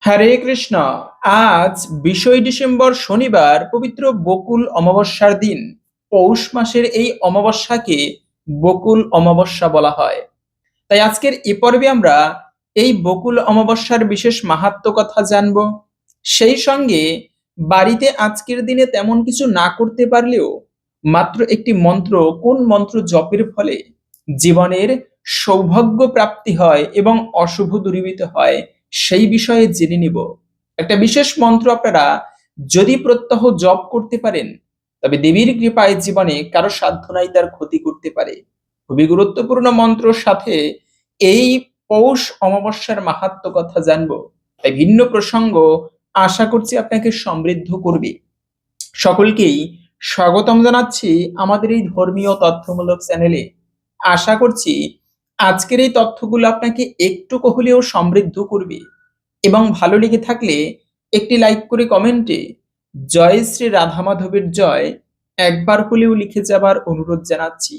হরে কৃষ্ণ। আজ 20 ডিসেম্বর শনিবার পবিত্র বকুল অমাবস্যার দিন। পৌষ মাসের এই অমাবস্যাকে বকুল অমাবস্যা বলা হয়। তাই আজকের এ পর্বে আমরা এই বকুল অমাবস্যার বিশেষ মাহাত্ম্য কথা জানব। সেই সঙ্গে বাড়িতে আজকের দিনে তেমন কিছু না করতে পারলেও মাত্র একটি মন্ত্র, কোন মন্ত্র জপের ফলে জীবনের সৌভাগ্য প্রাপ্তি হয় এবং অশুভ দূরীভূত হয়, সেই বিষয়ে জেনে নিব। একটা বিশেষ মন্ত্র আপনারা যদি প্রত্যহ জপ করতে পারেন, তবে দেবীর কৃপায় জীবনে কারো সাধ্য নাই তার ক্ষতি করতে পারে। খুবই গুরুত্বপূর্ণ মন্ত্রর সাথে এই পৌষ অমাবস্যার মাহাত্ম্য কথা জানবো। তাই ভিন্ন প্রসঙ্গ আশা করছি আপনাকে সমৃদ্ধ করবে। সকলকেই স্বাগতম জানাচ্ছি আমাদের এই ধর্মীয় তথ্যমূলক চ্যানেলে। আশা করছি আজকের এই তথ্যগুলো আপনাকে একটু হলেও সমৃদ্ধ করবে এবং ভালো লেগে থাকলে একটি লাইক করে কমেন্টে জয় শ্রী রাধা মাধবের জয় একবার হলেও লিখে যাবার অনুরোধ জানাচ্ছি।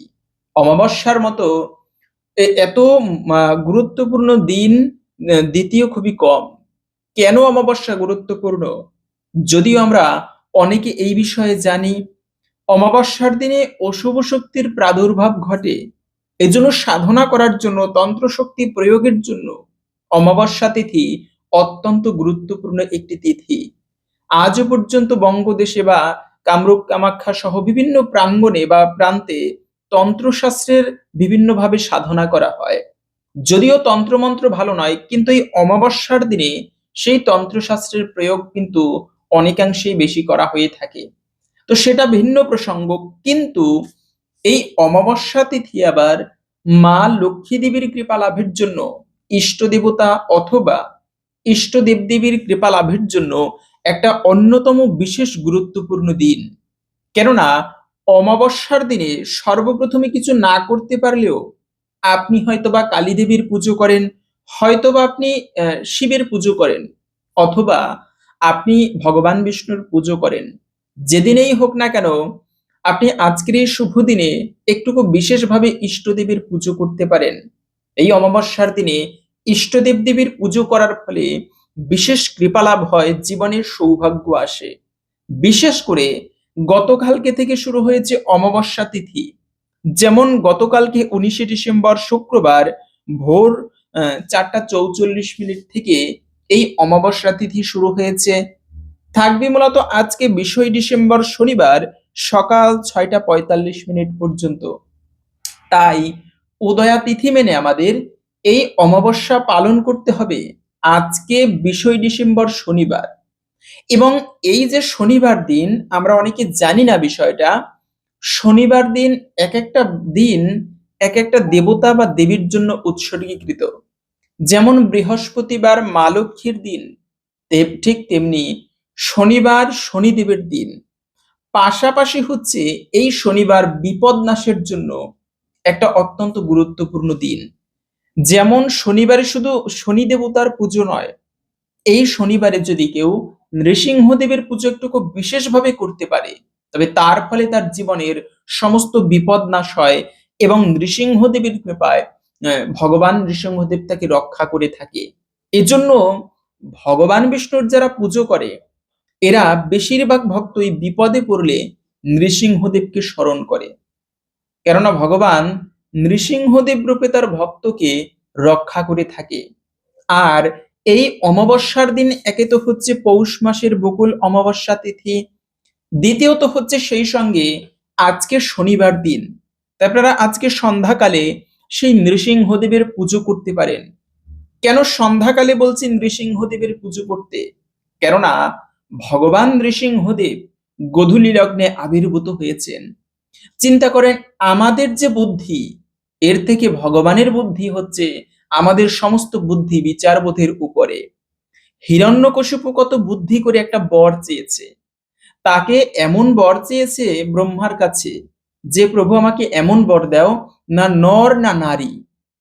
অমাবস্যার মতো এত গুরুত্বপূর্ণ দিন দ্বিতীয় খুবই কম। কেন অমাবস্যা গুরুত্বপূর্ণ, যদিও আমরা অনেকে এই বিষয়ে জানি। অমাবস্যার দিনে অশুভ শক্তির প্রাদুর্ভাব ঘটে, এজন্য সাধনা করার জন্য, তন্ত্র শক্তি প্রয়োগের জন্য অমাবস্যা তিথি অত্যন্ত গুরুত্বপূর্ণ একটি তিথি। আজও পর্যন্ত বঙ্গদেশে বা কামরূপ কামাখ্যা সহ বিভিন্ন প্রাঙ্গণে বা প্রান্তে তন্ত্রশাস্ত্রের বিভিন্নভাবে সাধনা করা হয়। যদিও তন্ত্রমন্ত্র ভালো নয়, কিন্তু এই অমাবস্যার দিনে সেই তন্ত্রশাস্ত্রের প্রয়োগ কিন্তু অনেকাংশেই বেশি করা হয়ে থাকে। তো সেটা ভিন্ন প্রসঙ্গ। কিন্তু এই অমাবস্যা তিথি আবার মা লক্ষ্মী দেবীর কৃপা লাভের জন্য, ইষ্ট দেবতা অথবা ইষ্ট দেবদেবীর কৃপা লাভের জন্য একটা অন্যতম বিশেষ গুরুত্বপূর্ণ দিন। কেননা অমাবস্যার দিনে সর্বপ্রথমে কিছু না করতে পারলেও আপনি হয়তোবা কালী দেবীর পুজো করেন, হয়তোবা আপনি শিবের পুজো করেন, অথবা আপনি ভগবান বিষ্ণুর পুজো করেন। যেদিনেই হোক না কেন, আপনি আজকের এই শুভ দিনে একটুকু বিশেষভাবে ইষ্টদেবীর পুজো করতে পারেন। এই অমাবস্যার দিনে ইষ্টদেব দেবীর পুজো করার ফলে বিশেষ কৃপা লাভ হয়, জীবনের সৌভাগ্য আসে। বিশেষ করে গতকালকে থেকে শুরু হয়েছে অমাবস্যা তিথি। যেমন গতকালকে 19 ডিসেম্বর শুক্রবার ভোর 4:44 থেকে এই অমাবস্যা তিথি শুরু হয়েছে। থাকবে মূলত আজকে 20 ডিসেম্বর শনিবার সকাল 6:45 পর্যন্ত। তাই উদয়া তিথি মেনে আমাদের এই অমাবস্যা পালন করতে হবে আজকে 20 ডিসেম্বর শনিবার। এবং এই যে শনিবার দিন, আমরা অনেকে জানি না বিষয়টা। শনিবার দিন এক একটা দিন এক একটা দেবতা বা দেবীর জন্য উৎসর্গীকৃত। যেমন বৃহস্পতিবার মা লক্ষ্মীর দিন, ঠিক তেমনি শনিবার শনিদেবের দিন। পাশাপাশি হচ্ছে এই শনিবার বিপদ নাশের জন্য একটা অত্যন্ত গুরুত্বপূর্ণ দিন। যেমন শনিবারে শুধু শনি দেবতার পুজো নয়, এই শনিবারে যদি কেউ নৃসিংহদেবের পুজো একটু খুব বিশেষভাবে করতে পারে, তবে তার ফলে তার জীবনের সমস্ত বিপদ নাশ হয় এবং নৃসিংহদেবের কৃপায় ভগবান নৃসিংহদেব তাকে রক্ষা করে থাকে। এজন্য ভগবান বিষ্ণুর যারা পুজো করে, এরা বেশিরভাগ ভক্তই বিপদে পড়লে নৃসিংহদেবকে স্মরণ করে। কেননা ভগবান নৃসিংহদেব রূপে তার ভক্তকে রক্ষা করে থাকে। আর এই অমাবস্যার দিন একে তো হচ্ছে পৌষ মাসের বকুল অমাবস্যা তিথি, দ্বিতীয়ত হচ্ছে সেই সঙ্গে আজকে শনিবার দিন। তাই আপনারা আজকে সন্ধ্যাকালে সেই নৃসিংহদেবের পুজো করতে পারেন। কেন সন্ধ্যাকালে বলছি নৃসিংহদেবের পুজো করতে? কেননা ভগবান নৃসিংহদেব গোধূলি লগ্নে আবির্ভূত হয়েছেন। চিন্তা করেন, আমাদের যে বুদ্ধি, এর থেকে ভগবানের বুদ্ধি হচ্ছে আমাদের সমস্ত বুদ্ধি বিচারবোধের উপরে। হিরণ্যকশিপু কত বুদ্ধি করে একটা বর চেয়েছে। তাকে এমন বর চেয়েছে ব্রহ্মার কাছে যে প্রভু আমাকে এমন বর দাও, না নর না নারী,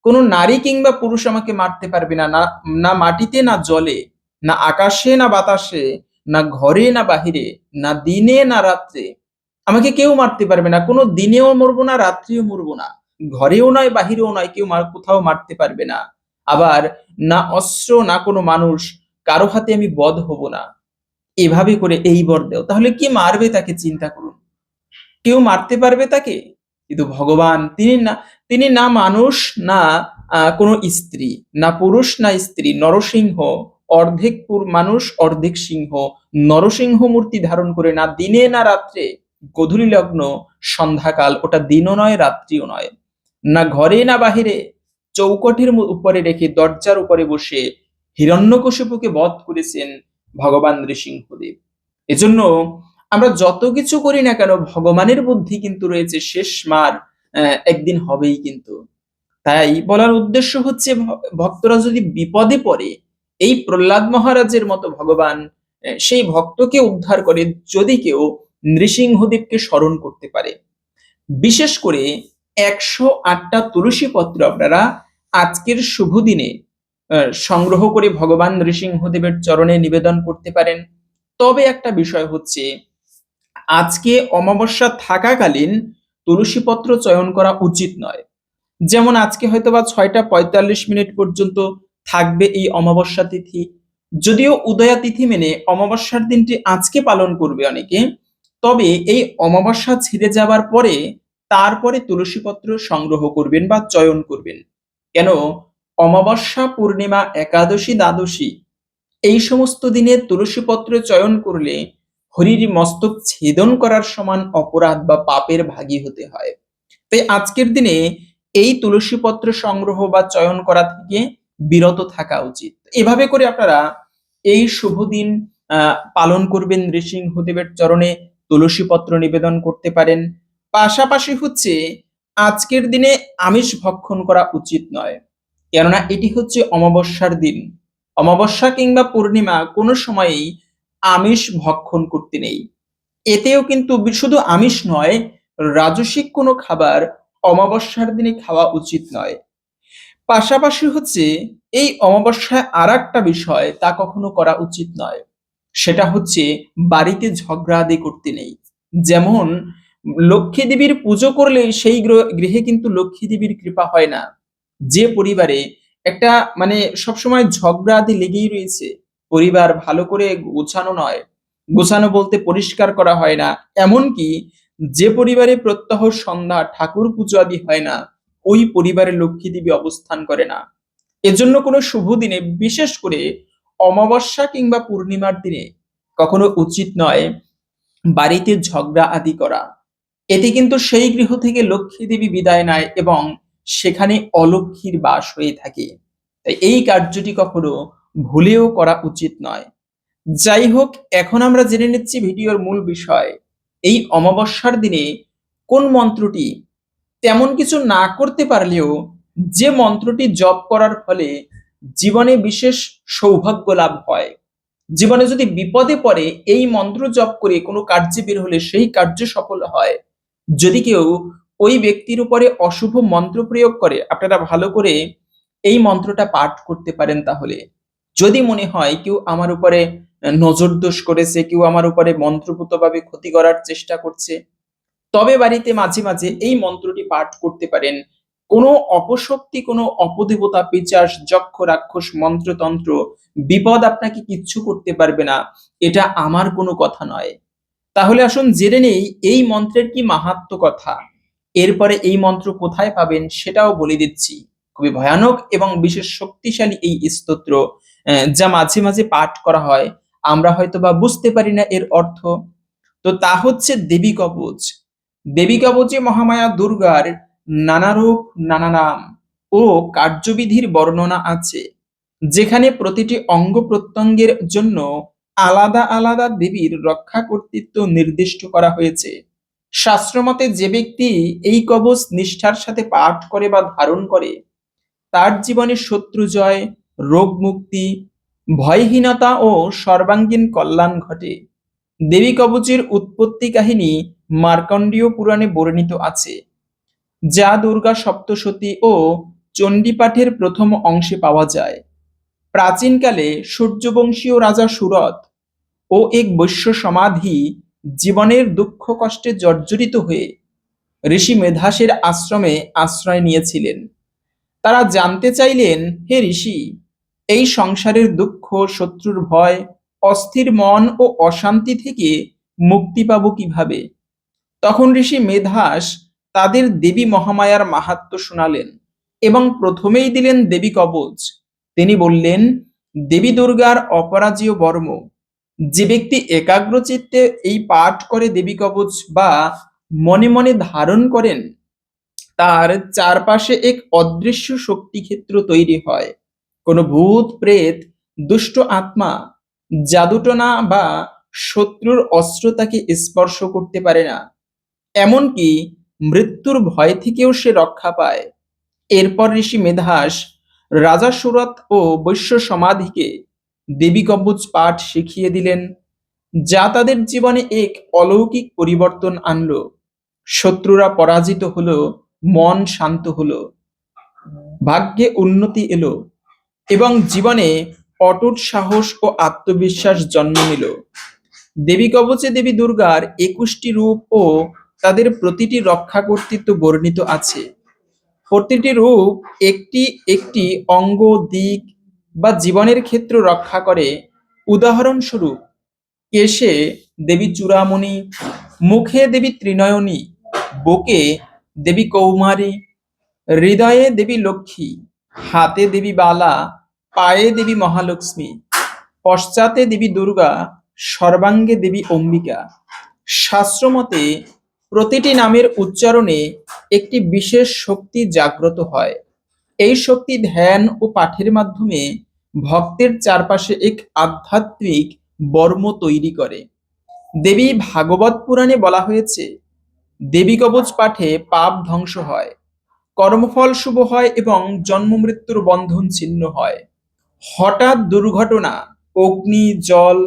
কোন নারী কিংবা পুরুষ আমাকে মারতে পারবে না, না মাটিতে না জলে, না আকাশে না বাতাসে, না ঘরে না বাহিরে, না দিনে না রাত্রে আমাকে কেউ মারতে পারবে না। কোনো দিনেও মরবো না, রাত্রিও মরবো না, ঘরেও নয় বাহিরেও নয়, কেউ কোথাও মারতে পারবে না। আবার না অস্ত্র না কোনো মানুষ কারো হাতে আমি বধ হব না, এভাবে করে এই বর দেও। তাহলে কি মারবে তাকে চিন্তা করুন। কেউ মারতে পারবে তাকে? কিন্তু ভগবান তিনি না মানুষ, না কোনো স্ত্রী, না পুরুষ না স্ত্রী, নরসিংহ, অর্ধেক মানুষ অর্ধেক সিংহ, নরসিংহ মূর্তি ধারণ করে, না দিনে না রাত্রে, গোধূলি লগ্ন, সন্ধ্যাকাল, ওটা দিনও নয় রাত্রিও নয়, না ঘরে না বাহিরে, চৌকটের উপরে রেখে দরজার উপরে বসে হিরণ্যকশিপুকে বধ করেছেন ভগবান নৃসিংহদেব। এজন্য আমরা যত কিছু করি না কেন, ভগবানের বুদ্ধি কিন্তু রয়েছে, শেষ মার একদিন হবেই কিন্তু। তাই বলার উদ্দেশ্য হচ্ছে, ভক্তরা যদি বিপদে পড়ে, এই প্রহ্লাদ মহারাজের মতো ভগবান সেই ভক্তকে উদ্ধার করে, যদি কেউ নৃসিংহদেবকে স্মরণ করতে পারে। বিশেষ করে 108টা তুলসী পত্র আপনারা আজকের শুভ দিনে সংগ্রহ করে ভগবান নৃসিংহদেবের চরণে নিবেদন করতে পারেন। তবে একটা বিষয় হচ্ছে, আজকে অমাবস্যা থাকাকালীন তুলসী পত্র চয়ন করা উচিত নয়। যেমন আজকে হয়তোবা 6টা 45 মিনিট পর্যন্ত থাকবে এই অমাবস্যা তিথি। যদিও উদয়া তিথি মেনে অমাবস্যার দিনটি আজকে পালন করবে অনেকে, তবে এই অমাবস্যা ছেড়ে যাবার পরে তারপরে তুলসী পত্র সংগ্রহ করবেন বা চয়ন করবেন। কেন? অমাবস্যা, পূর্ণিমা, একাদশী, দ্বাদশী এই সমস্ত দিনে তুলসী পত্র চয়ন করলে হরির মস্তক ছেদন করার সমান অপরাধ বা পাপের ভাগী হতে হয়। তাই আজকের দিনে এই তুলসী পত্র সংগ্রহ বা চয়ন করা থেকে বিরত থাকা উচিত। এভাবে করে আপনারা এই শুভ দিন পালন করবেন, নৃসিংহদেবের চরণে তুলসী পত্র নিবেদন করতে পারেন। পাশাপাশি হচ্ছে, আজকের দিনে আমিষ ভক্ষণ করা উচিত নয়, কেননা এটি হচ্ছে অমাবস্যার দিন। অমাবস্যা কিংবা পূর্ণিমা কোনো সময়েই আমিষ ভক্ষণ করতে নেই। এতেও কিন্তু শুধু আমিষ নয়, রাজসিক কোনো খাবার অমাবস্যার দিনে খাওয়া উচিত নয়। পাশাপাশি হচ্ছে, এই অমাবস্যায় আর একটা বিষয় তা কখনো করা উচিত নয়, সেটা হচ্ছে বাড়িতে ঝগড়া আদি করতে নেই। যেমন লক্ষ্মী দেবীর পুজো করলে সেই গৃহে কিন্তু লক্ষ্মী দেবীর কৃপা হয় না। যে পরিবারে একটা সবসময় ঝগড়া আদি লেগেই রয়েছে, পরিবার ভালো করে গোছানো নয়, গোছানো বলতে পরিষ্কার করা হয় না, এমনকি যে পরিবারে প্রত্যহ সন্ধ্যা ঠাকুর পুজো আদি হয় না, ওই পরিবারে লক্ষ্মী দেবী অবস্থান করে না। এজন্য কোনো শুভ দিনে, বিশেষ করে অমাবস্যা কিংবা পূর্ণিমার দিনে কখনো উচিত নয় বাড়িতে ঝগড়া আদি করা। এতে কিন্তু সেই গৃহ থেকে লক্ষ্মী দেবী বিদায় নেয় এবং সেখানে অলক্ষ্মীর বাস হয়ে থাকে। তাই এই কার্যটি কখনো ভুলেও করা উচিত নয়। যাই হোক, এখন আমরা জেনে নিচ্ছি ভিডিওর মূল বিষয়। এই অমাবস্যার দিনে কোন মন্ত্রটি তেমন কিছু না করতে পারলেও, যে মন্ত্রটি জপ করার ফলে জীবনে বিশেষ সৌভাগ্য লাভ হয়, জীবনে যদি বিপদে পড়ে এই মন্ত্র জপ করে কোনো কার্যে বের হলে সেই কার্য সফল হয়। যদি কেউ ওই ব্যক্তির উপরে অশুভ মন্ত্র প্রয়োগ করে, আপনারা ভালো করে এই মন্ত্রটা পাঠ করতে পারেন। তাহলে যদি মনে হয় কেউ আমার উপরে নজর দোষ করেছে, কেউ আমার উপরে মন্ত্রপুতভাবে ক্ষতি করার চেষ্টা করছে, তবে বাড়িতে মাঝে মাঝে এই মন্ত্রটি পাঠ করতে পারেন। কোনো অপশক্তি, কোনো অপদেবতা, পিশাচ, যক্ষ, রাক্ষস, মন্ত্রতন্ত্র, বিপদ আপনাকে কিচ্ছু করতে পারবে না। এটা আমার কোনো কথা নয়। তাহলে আসুন জেনে নেই এই মন্ত্রের কি মাহাত্ম্য কথা। এরপরে এই মন্ত্র কোথায় পাবেন সেটাও বলে দিচ্ছি। খুবই ভয়ানক এবং বিশেষ শক্তিশালী এই স্তোত্র, যা মাঝে মাঝে পাঠ করা হয়, আমরা হয়তো বা বুঝতে পারি না এর অর্থ। তো তা হচ্ছে দেবী কবচ। দেবী কবচে মহামায়া দুর্গার নানা রূপ, নানা নাম ও কার্যবিধির বর্ণনা আছে, যেখানে প্রতিটি অঙ্গ প্রত্যঙ্গের জন্য আলাদা আলাদা দেবীর রক্ষা কর্তৃত্ব নির্দিষ্ট করা হয়েছে। শাস্ত্রমতে যে ব্যক্তি এই কবচ নিষ্ঠার সাথে পাঠ করে বা ধারণ করে, তার জীবনে শত্রু জয়, রোগ মুক্তি, ভয়হীনতা ও সর্বাঙ্গীন কল্যাণ ঘটে। দেবী কবচের উৎপত্তি কাহিনী মার্কণ্ডেয় পুরাণে বর্ণিত আছে, যা দুর্গা সপ্তশতী ও চণ্ডী পাঠের প্রথম অংশে পাওয়া যায়। প্রাচীনকালে সূর্যবংশীয় রাজা সুরথ ও এক বৈশ্য সমাধি জীবনের দুঃখ কষ্টে জর্জরিত হয়ে ঋষি মেধাসের আশ্রমে আশ্রয় নিয়েছিলেন। তারা জানতে চাইলেন, হে ঋষি, এই সংসারের দুঃখ, শত্রুর ভয়, অস্থির মন ও অশান্তি থেকে মুক্তি পাবো কিভাবে? তখন ঋষি মেধাস তাদের দেবী মহামায়ার মাহাত্ম্য শোনালেন এবং প্রথমেই দিলেন দেবী কবচ। তিনি বললেন, দেবী দুর্গার অপরাজেয় বর্ম। যে ব্যক্তি একাগ্রচিত্তে এই পাঠ করে দেবী কবচ বা মনে মনে ধারণ করেন, তার চারপাশে এক অদৃশ্য শক্তি ক্ষেত্র তৈরি হয়। কোনো ভূত, প্রেত, দুষ্ট আত্মা, জাদুটনা বা শত্রুর অস্ত্র তাকে স্পর্শ করতে পারে না। এমনকি মৃত্যুর ভয় থেকেও সে রক্ষা পায়। এরপর ঋষি মেধাস রাজা সুরত ও বৈশ্য সমাধিকে দেবী কবচ পাঠ শিখিয়ে দিলেন, যা তাদের জীবনে এক অলৌকিক পরিবর্তন আনলো। শত্রুরা পরাজিত হলো, মন শান্ত হলো, ভাগ্যে উন্নতি এলো এবং জীবনে অটুট সাহস ও আত্মবিশ্বাস জন্ম নিল। দেবী কবচে দেবী দুর্গার 21টি রূপ ও তাদের প্রতিটি রক্ষা কর্তৃত্ব বর্ণিত আছে। প্রতিটি রূপ একটি একটি অঙ্গ, দিক বা জীবনের ক্ষেত্র রক্ষা করে। উদাহরণস্বরূপ, কেশে দেবী চূড়ামণি, মুখে দেবী ত্রিনয়নী, বুকে দেবী কৌমারী, হৃদয়ে দেবী লক্ষ্মী, হাতে দেবী বালা, পায়ে দেবী মহালক্ষ্মী, পশ্চাতে দেবী দুর্গা, সর্বাঙ্গে দেবী অম্বিকা। শাস্ত্রমতে প্রতিটি নামের উচ্চারণে একটি বিশেষ শক্তি জাগ্রত হয়। এই শক্তি ধ্যান ও পাঠের মাধ্যমে ভক্তের চারপাশে এক আধ্যাত্মিক বর্ম তৈরি করে। দেবী ভাগবত পুরাণে বলা হয়েছে, দেবী কবচ পাঠে পাপ ধ্বংস হয়, কর্মফল শুভ হয় এবং জন্ম মৃত্যুর বন্ধন ছিন্ন হয়। হঠাৎ দুর্ঘটনা, অগ্নি, জল,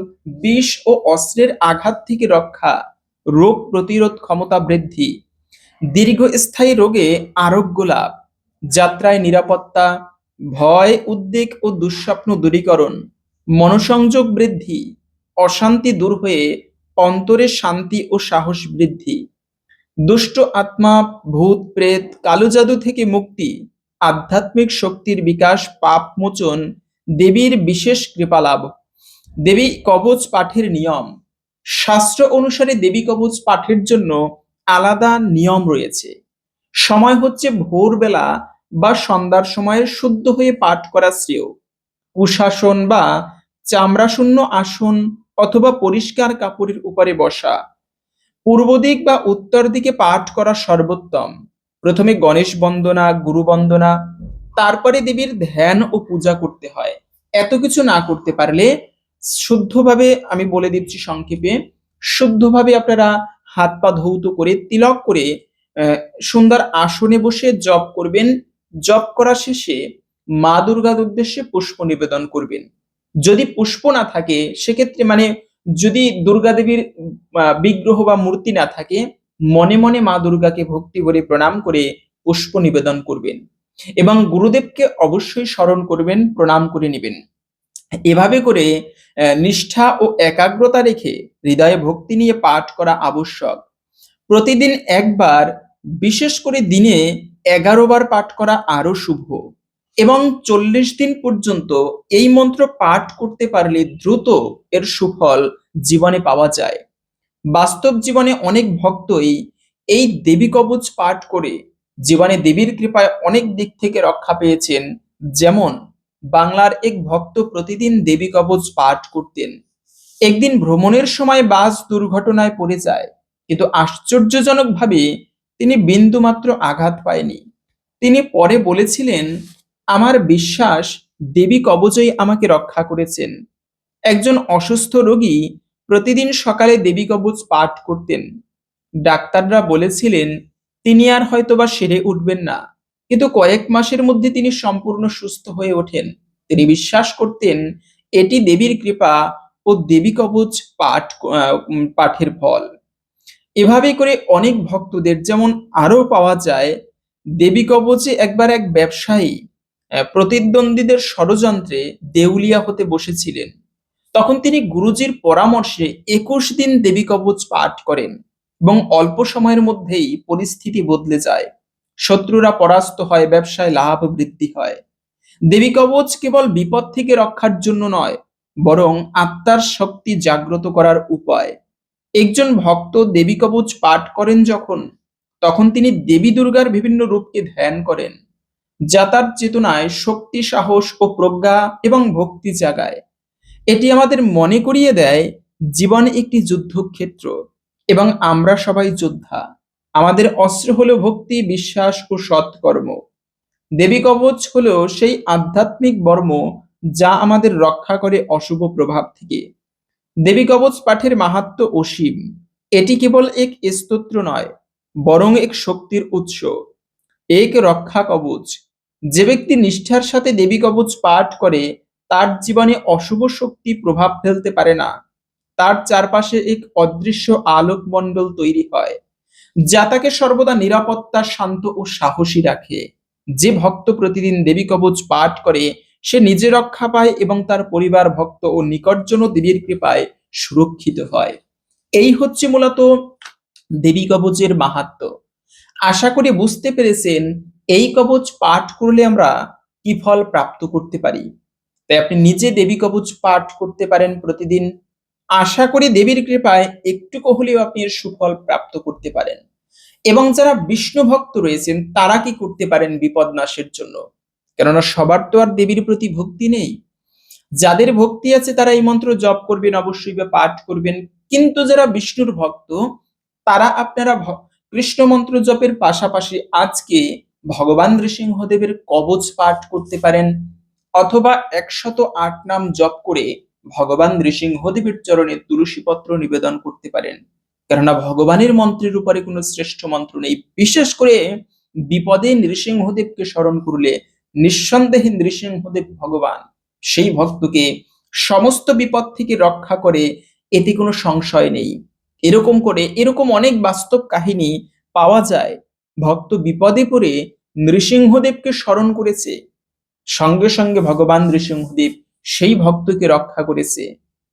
বিষ ও অস্ত্রের আঘাত থেকে রক্ষা, রোগ প্রতিরোধ ক্ষমতা বৃদ্ধি, দীর্ঘস্থায়ী রোগে আরোগ্য লাভ, যাত্রায় নিরাপত্তা, ভয়, উদ্বেগ ও দুঃস্বপ্ন দূরীকরণ, মনোসংযোগ বৃদ্ধি, অশান্তি দূর হয়ে অন্তরে শান্তি ও সাহস বৃদ্ধি, দুষ্ট আত্মা, ভূত, প্রেত, কালো জাদু থেকে মুক্তি, আধ্যাত্মিক শক্তির বিকাশ, পাপ মোচন, দেবীর বিশেষ কৃপা লাভ। দেবী কবচ পাঠের নিয়ম। শাস্ত্র অনুসারে দেবী কবচ পাঠের জন্য আলাদা নিয়ম রয়েছে। সময় হচ্ছে ভোরবেলা বা সন্ধ্যার সময়ে শুদ্ধ হয়ে পাঠ করা শ্রেয়। কুশাসন বা চামড়াশূন্য আসন অথবা পরিষ্কার কাপড়ের উপরে বসা। পূর্ব দিক বা উত্তর দিকে পাঠ করা সর্বোত্তম। প্রথমে গণেশ বন্দনা, গুরু বন্দনা, তারপরে দেবীর ধ্যান ও পূজা করতে হয়। এত কিছু না করতে পারলে শুদ্ধভাবে, আমি বলে দিচ্ছি সংক্ষেপে, শুদ্ধভাবে আপনারা হাত পা ধৌত করে তিলক করে সুন্দর আসনে বসে জপ করবেন। জপ করা শেষে মা দুর্গার উদ্দেশ্যে পুষ্প নিবেদন করবেন। যদি পুষ্প না থাকে সেক্ষেত্রে, মানে যদি দুর্গা দেবীর বিগ্রহ বা মূর্তি না থাকে, মনে মনে মা দুর্গাকে ভক্তি ভরে প্রণাম করে পুষ্প নিবেদন করবেন এবং গুরুদেবকে অবশ্যই স্মরণ করবেন, প্রণাম করে নেবেন। এভাবে করে নিষ্ঠা ও একাগ্রতা রেখে হৃদয়ে ভক্তি নিয়ে পাঠ করা আবশ্যক। প্রতিদিন একবার, বিশেষ করে দিনে 11 বার পাঠ করা আরো শুভ এবং 40 দিন পর্যন্ত এই মন্ত্র পাঠ করতে পারলে দ্রুত এর সুফল জীবনে পাওয়া যায়। বাস্তব জীবনে অনেক ভক্তই এই দেবী কবচ পাঠ করে জীবনে দেবীর কৃপায় অনেক দিক থেকে রক্ষা পেয়েছেন। যেমন বাংলার এক ভক্ত প্রতিদিন দেবী কবচ পাঠ করতেন। একদিন ভ্রমণের সময় বাস দুর্ঘটনায় পড়ে যায়, কিন্তু আশ্চর্যজনকভাবে তিনি বিন্দুমাত্র আঘাত পায়নি। তিনি পরে বলেছিলেন, আমার বিশ্বাস দেবী কবচই আমাকে রক্ষা করেছেন। একজন অসুস্থ রোগী প্রতিদিন সকালে দেবী কবচ পাঠ করতেন। ডাক্তাররা বলেছিলেন তিনি আর হয়তোবা সেরে উঠবেন না, কিন্তু কয়েক মাসের মধ্যে তিনি সম্পূর্ণ সুস্থ হয়ে ওঠেন। তিনি বিশ্বাস করতেন এটি দেবীর কৃপা ও দেবী কবচ পাঠের ফল। এভাবে করে অনেক ভক্তদের যেমন আরো পাওয়া যায়। দেবী কবচে একবার এক ব্যবসায়ী প্রতিদ্বন্দ্বীদের ষড়যন্ত্রে দেউলিয়া হতে বসেছিলেন। তখন তিনি গুরুজির পরামর্শে 21 দিন দেবী কবচ পাঠ করেন এবং অল্প সময়ের মধ্যেই পরিস্থিতি বদলে যায়। শত্রুরা পরাস্ত হয়, ব্যবসায় লাভ বৃদ্ধি হয়। দেবী কবচ কেবল বিপদ থেকে রক্ষার জন্য নয়, বরং আত্মার শক্তি জাগ্রত করার উপায়। একজন ভক্ত দেবী কবচ পাঠ করেন যখন, তখন তিনি দেবী দুর্গার বিভিন্ন রূপকে ধ্যান করেন, যা তার চেতনায় শক্তি, সাহস ও প্রজ্ঞা এবং ভক্তি জাগায়। এটি আমাদের মনে করিয়ে দেয় জীবন একটি যুদ্ধক্ষেত্র এবং আমরা সবাই যোদ্ধা। আমাদের অস্ত্র হলো ভক্তি, বিশ্বাস ও সৎকর্ম। দেবী কবচ হলো সেই আধ্যাত্মিক বর্ম যা আমাদের রক্ষা করে অশুভ প্রভাব থেকে। দেবী কবচ পাঠের মাহাত্ম্য অসীম। এটি কেবল এক স্তোত্র নয়, বরং এক শক্তির উৎস, এক রক্ষা কবচ। যে ব্যক্তি নিষ্ঠার সাথে দেবী কবচ পাঠ করে, তার জীবনে অশুভ শক্তি প্রভাব ফেলতে পারে না। তার চারপাশে এক অদৃশ্য আলোকমণ্ডল তৈরি হয়, যা তাকে সর্বদা নিরাপত্তা, শান্ত ও সাহসী রাখে। যে ভক্ত প্রতিদিন দেবী কবচ পাঠ করে, সে নিজে রক্ষা পায় এবং তার পরিবার, ভক্ত ও নিকটজন দেবীর কৃপায় সুরক্ষিত হয়। এই হচ্ছে মূলত দেবী কবচের মাহাত্ম্য। আশা করি বুঝতে পেরেছেন এই কবচ পাঠ করলে আমরা কি ফল প্রাপ্ত করতে পারি। তাই আপনি নিজে দেবী কবচ পাঠ করতে পারেন প্রতিদিন। আশা করি দেবীর কৃপায় একটুকু হলেও আপনি এর সুফল প্রাপ্ত করতে পারেন। এবং যারা বিষ্ণু ভক্ত রয়েছেন, তারা কি করতে পারেন বিপদ নাশের জন্য? কেননা সবার তো আর দেবীর প্রতি ভক্তি নেই। যাদের ভক্তি আছে তারা এই মন্ত্র জপ করবেন অবশ্যই, বা পাঠ করবেন। কিন্তু যারা বিষ্ণুর ভক্ত, তারা আপনারা কৃষ্ণ মন্ত্র জপের পাশাপাশি আজকে ভগবান নৃসিংহদেবের কবচ পাঠ করতে পারেন, অথবা 108 নাম জপ করে ভগবান নৃসিংহদেবের চরণে তুলসী পত্র নিবেদন করতে পারেন। কেননা ভগবানের মন্ত্রের উপরে কোনো শ্রেষ্ঠ মন্ত্র নেই। বিশেষ করে বিপদে নৃসিংহদেবকে স্মরণ করলে নিঃসন্দেহে নৃসিংহদেব ভগবান সেই ভক্তকে সমস্ত বিপদ থেকে রক্ষা করে, এতে কোনো সংশয় নেই। এরকম অনেক বাস্তব কাহিনী পাওয়া যায়। ভক্ত বিপদে পড়ে নৃসিংহদেবকে স্মরণ করেছে, সঙ্গে সঙ্গে ভগবান নৃসিংহদেব সেই ভক্তকে রক্ষা করেছে।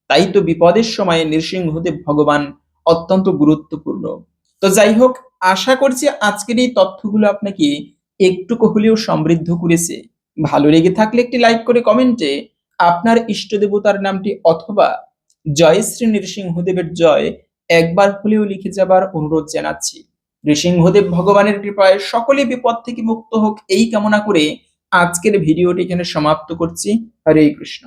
তাই তো বিপদের সময় নৃসিংহদেব ভগবান অত্যন্ত গুরুত্বপূর্ণ। তো যাই হোক, আশা করছি আজকের এই তথ্যগুলো আপনাকে একটুকু হলেও সমৃদ্ধ করেছে। ভালো লেগে থাকলে একটি লাইক করে কমেন্টে আপনার ইষ্ট দেবতার নামটি অথবা জয় শ্রী নৃসিংহদেবের জয় একবার হলেও লিখে যাবার অনুরোধ জানাচ্ছি। নৃসিংহদেব ভগবানের কৃপায় সকলে বিপদ থেকে মুক্ত হোক, এই কামনা করে আজকের ভিডিওটি এখানে সমাপ্ত করছি। হরে কৃষ্ণ।